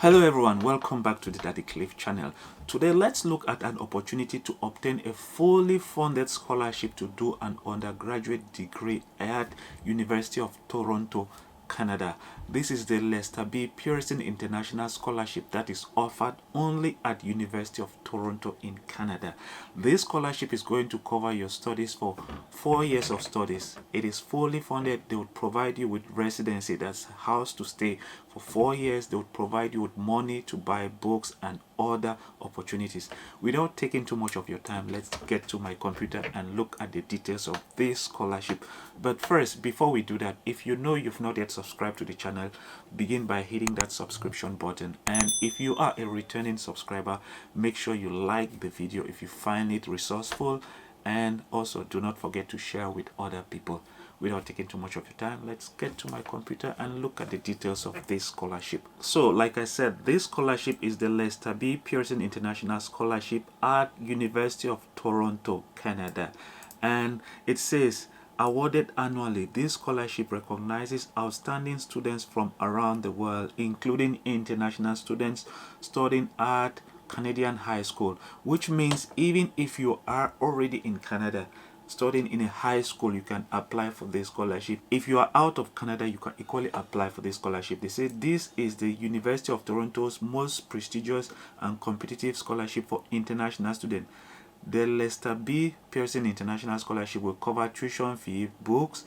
Hello everyone, welcome back to the Daddy Cliff channel. Today let's look at an opportunity to obtain a fully funded scholarship to do an undergraduate degree at University of Toronto, Canada. This is the Lester B. Pearson International Scholarship that is offered only at University of Toronto in Canada. This scholarship is going to cover your studies for 4 years of studies. It is fully funded. They would provide you with residency, that's house to stay for 4 years. They would provide you with money to buy books and other opportunities. Without taking too much of your time, let's get to my computer and look at the details of this scholarship. But first, before we do that, if you know you've not yet subscribed to the channel, begin by hitting that subscription button. And if you are a returning subscriber, make sure you like the video if you find it resourceful, and also do not forget to share with other people. Without taking too much of your time, let's get to my computer and look at the details of this scholarship. So like I said, this scholarship is the Lester B. Pearson International Scholarship at University of Toronto, Canada. And it says, awarded annually, this scholarship recognizes outstanding students from around the world, including international students studying at Canadian high school, which means even if you are already in Canada studying in a high school, you can apply for this scholarship. If you are out of Canada, you can equally apply for this scholarship. They say this is the University of Toronto's most prestigious and competitive scholarship for international students. The Lester B. Pearson International Scholarship will cover tuition fee, books,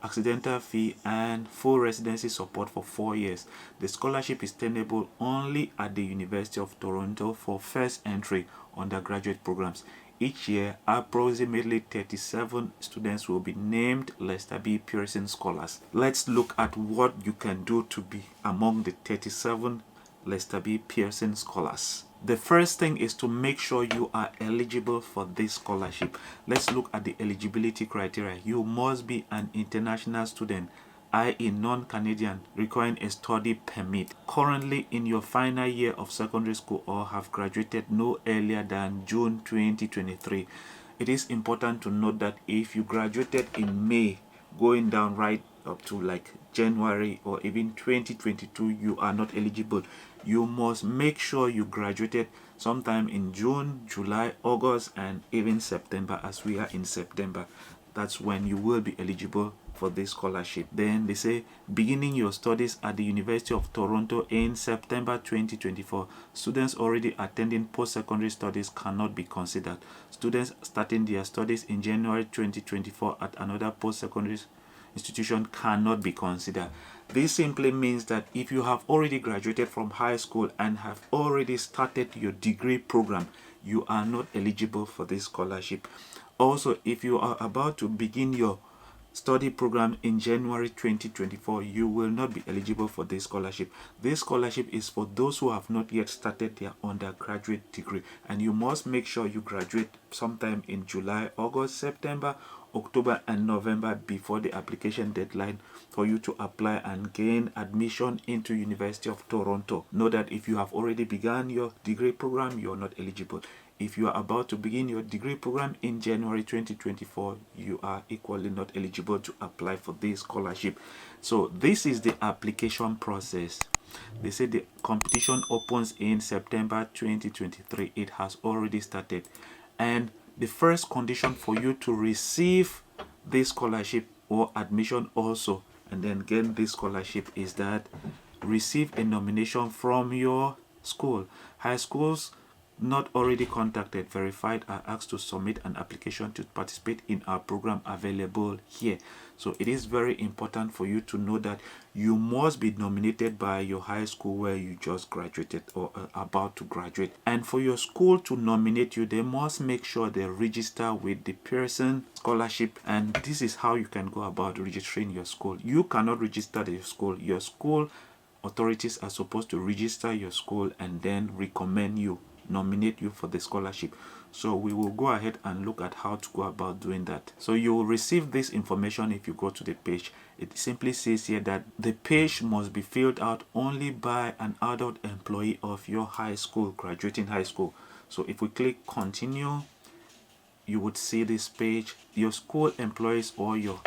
accidental fee, and full residency support for 4 years. The scholarship is tenable only at the University of Toronto for first entry undergraduate programs. Each year, approximately 37 students will be named Lester B. Pearson Scholars. Let's look at what you can do to be among the 37 Lester B. Pearson Scholars. The first thing is to make sure you are eligible for this scholarship. Let's look at the eligibility criteria. You must be an international student, i.e. non-Canadian, requiring a study permit, currently in your final year of secondary school, or have graduated no earlier than June 2023. It is important to note that if you graduated in May, going down right up to like January or even 2022, you are not eligible. You must make sure you graduated sometime in June, July, August, and even September, as we are in September. That's when you will be eligible for this scholarship. Then they say beginning your studies at the University of Toronto in September 2024. Students already attending post-secondary studies cannot be considered. Students starting their studies in January 2024 at another post-secondary institution cannot be considered. This simply means that if you have already graduated from high school and have already started your degree program, you are not eligible for this scholarship. Also, if you are about to begin your study program in January 2024, you will not be eligible for this scholarship. This scholarship is for those who have not yet started their undergraduate degree, and you must make sure you graduate sometime in July, August, September, October, and November before the application deadline for you to apply and gain admission into University of Toronto. Know that if you have already begun your degree program, you are not eligible. If you are about to begin your degree program in January 2024, you are equally not eligible to apply for this scholarship. So this is the application process. They say the competition opens in September 2023. It has already started. And the first condition for you to receive this scholarship or admission also, and then get this scholarship, is that receive a nomination from your school. High schools not already contacted, verified, are asked to submit an application to participate in our program available here. So it is very important for you to know that you must be nominated by your high school where you just graduated or are about to graduate. And for your school to nominate you, they must make sure they register with the Pearson Scholarship. And this is how you can go about registering your school. You cannot register your school. Your school authorities are supposed to register your school and then recommend you, nominate you for the scholarship. So we will go ahead and look at how to go about doing that. So you will receive this information if you go to the page. It simply says here that the page must be filled out only by an adult employee of your high school, graduating high school. So if we click continue, you would see this page. Your school employees or your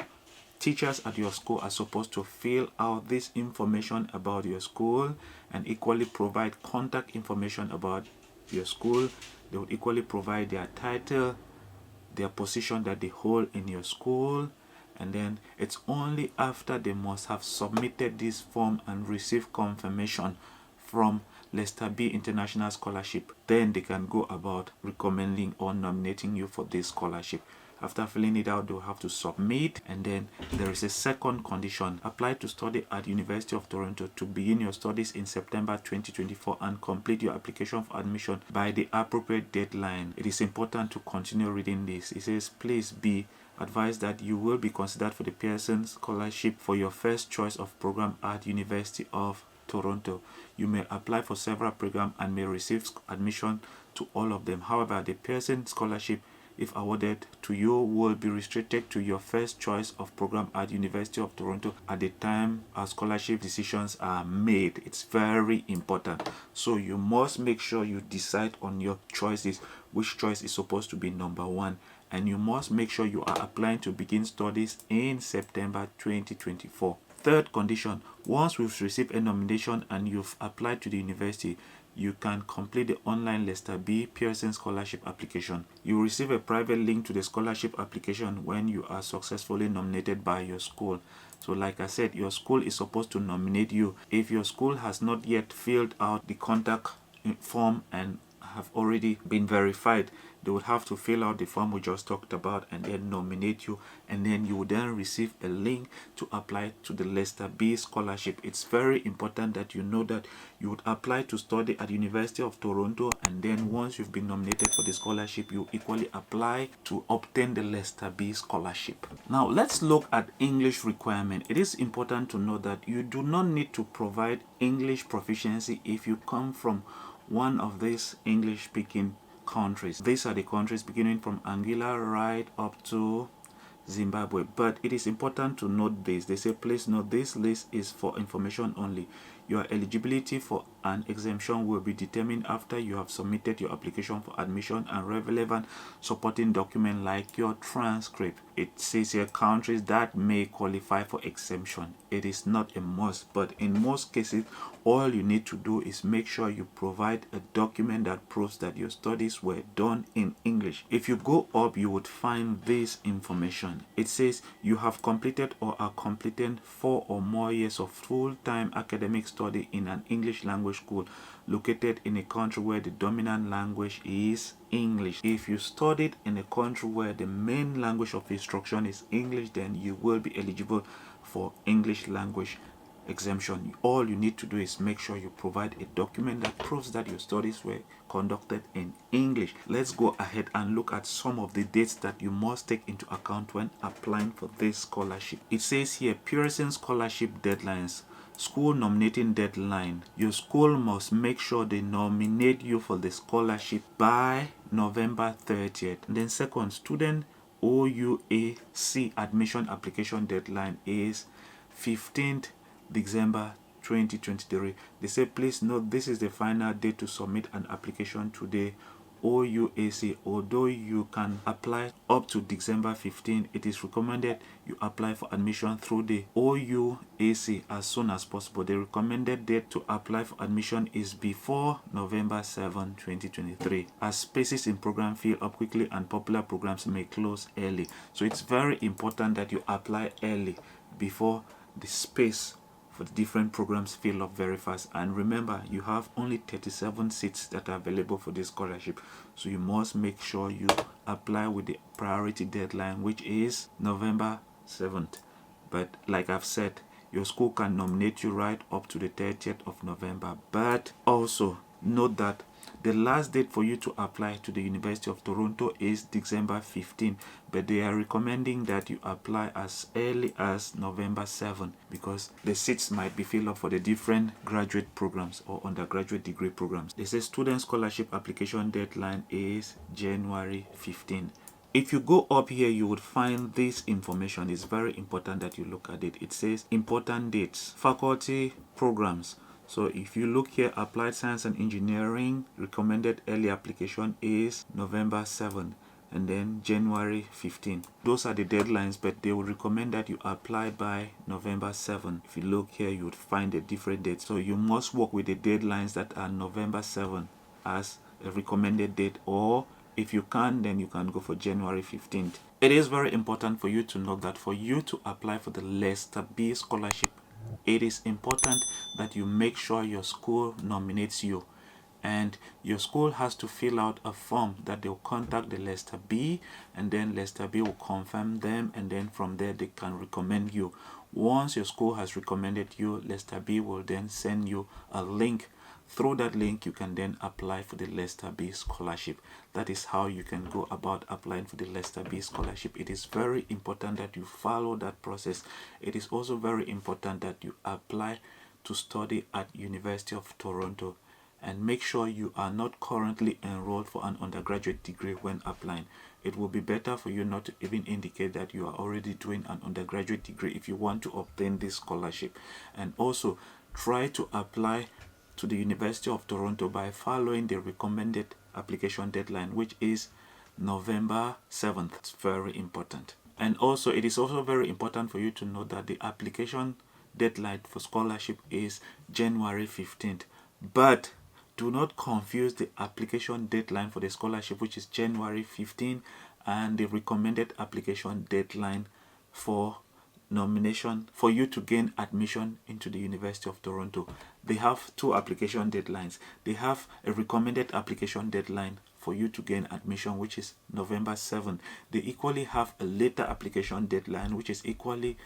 teachers at your school are supposed to fill out this information about your school and equally provide contact information about your school. They would equally provide their title, their position that they hold in your school, and then it's only after they must have submitted this form and received confirmation from Lester B International Scholarship, then they can go about recommending or nominating you for this scholarship. After filling it out, they'll have to submit, and then there is a second condition: apply to study at University of Toronto to begin your studies in September 2024 and complete your application for admission by the appropriate deadline. It is important to continue reading this. It says, please be advised that you will be considered for the Pearson Scholarship for your first choice of program at University of Toronto. You may apply for several programs and may receive admission to all of them. However, the Pearson Scholarship, if awarded to you, will be restricted to your first choice of program at University of Toronto at the time our scholarship decisions are made. It's very important. So you must make sure you decide on your choices, which choice is supposed to be number one. And you must make sure you are applying to begin studies in September 2024. Third condition: once we've received a nomination and you've applied to the university, you can complete the online Lester B Pearson Scholarship application. You will receive a private link to the scholarship application when you are successfully nominated by your school. So like I said, your school is supposed to nominate you. If your school has not yet filled out the contact form and have already been verified, they would have to fill out the form we just talked about and then nominate you, and then you would then receive a link to apply to the Lester B Scholarship. It's very important that you know that you would apply to study at the University of Toronto, and then once you've been nominated for the scholarship, you equally apply to obtain the Lester B Scholarship. Now let's look at English requirement. It is important to know that you do not need to provide English proficiency if you come from one of these English speaking countries. These are the countries beginning from Anguilla right up to Zimbabwe. But it is important to note this. They say, please note this list is for information only. Your eligibility for an exemption will be determined after you have submitted your application for admission and relevant supporting document like your transcript. It says here countries that may qualify for exemption. It is not a must, but in most cases, all you need to do is make sure you provide a document that proves that your studies were done in English. If you go up, you would find this information. It says you have completed or are completing 4 or more years of full-time academic study in an English language school located in a country where the dominant language is English. If you studied in a country where the main language of instruction is English, then you will be eligible for English language exemption. All you need to do is make sure you provide a document that proves that your studies were conducted in English. Let's go ahead and look at some of the dates that you must take into account when applying for this scholarship. It says here Pearson Scholarship deadlines. School nominating deadline. Your school must make sure they nominate you for the scholarship by November 30th. And then second, student OUAC admission application deadline is 15th December 2023. They say, please note this is the final date to submit an application to the OUAC. Although you can apply up to December 15, it is recommended you apply for admission through the OUAC as soon as possible. The recommended date to apply for admission is before November 7, 2023, as spaces in program fill up quickly and popular programs may close early. So it's very important that you apply early before the space for the different programs fill up very fast. And remember, you have only 37 seats that are available for this scholarship, so you must make sure you apply with the priority deadline, which is November 7th. But like I've said, your school can nominate you right up to the 30th of November. But also note that the last date for you to apply to the University of Toronto is December 15, but they are recommending that you apply as early as November 7 because the seats might be filled up for the different graduate programs or undergraduate degree programs. They say student scholarship application deadline is January 15. If you go up here, you would find this information. It's very important that you look at it. It says important dates, faculty programs. So if you look here, Applied Science and Engineering recommended early application is November 7. and then January 15. Those are the deadlines, but they will recommend that you apply by November 7. If you look here, you would find a different date. So you must work with the deadlines that are November 7 as a recommended date, or if you can, then you can go for January 15th. It is very important for you to know that for you to apply for the Lester B scholarship, it is important that you make sure your school nominates you, and your school has to fill out a form that they'll contact the Lester B, and then Lester B will confirm them, and then from there they can recommend you. Once your school has recommended you, Lester B will then send you a link. Through that link, you can then apply for the Lester B scholarship. That is how you can go about applying for the Lester B scholarship. It is very important that you follow that process. It is also very important that you apply to study at University of Toronto, and make sure you are not currently enrolled for an undergraduate degree when applying. It will be better for you not to even indicate that you are already doing an undergraduate degree if you want to obtain this scholarship. And also try to apply to the University of Toronto by following the recommended application deadline, which is November 7th. It's very important. And also it is also very important for you to know that the application deadline for scholarship is January 15th. But do not confuse the application deadline for the scholarship, which is January 15, and the recommended application deadline for nomination for you to gain admission into the University of Toronto. They have two application deadlines. They have a recommended application deadline for you to gain admission, which is November 7. They equally have a later application deadline, which is equally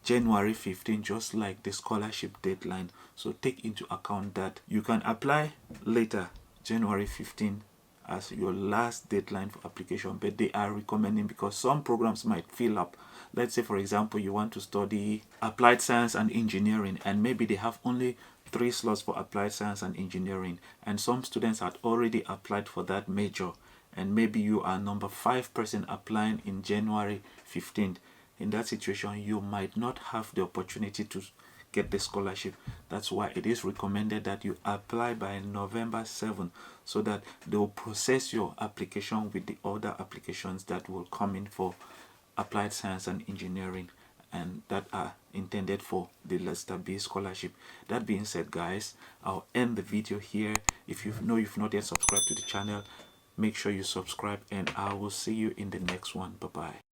January 15, just like the scholarship deadline. So take into account that you can apply later, January 15, as your last deadline for application, but they are recommending, because some programs might fill up. Let's say, for example, you want to study applied science and engineering, and maybe they have only 3 slots for applied science and engineering, and some students had already applied for that major, and maybe you are number 5 person applying in January 15th. In that situation, you might not have the opportunity to get the scholarship. That's why it is recommended that you apply by November 7, so that they will process your application with the other applications that will come in for applied science and engineering, and that are intended for the Lester B scholarship. That being said, guys, I'll end the video here. If you've not yet subscribed to the channel, make sure you subscribe, and I will see you in the next one. Bye bye.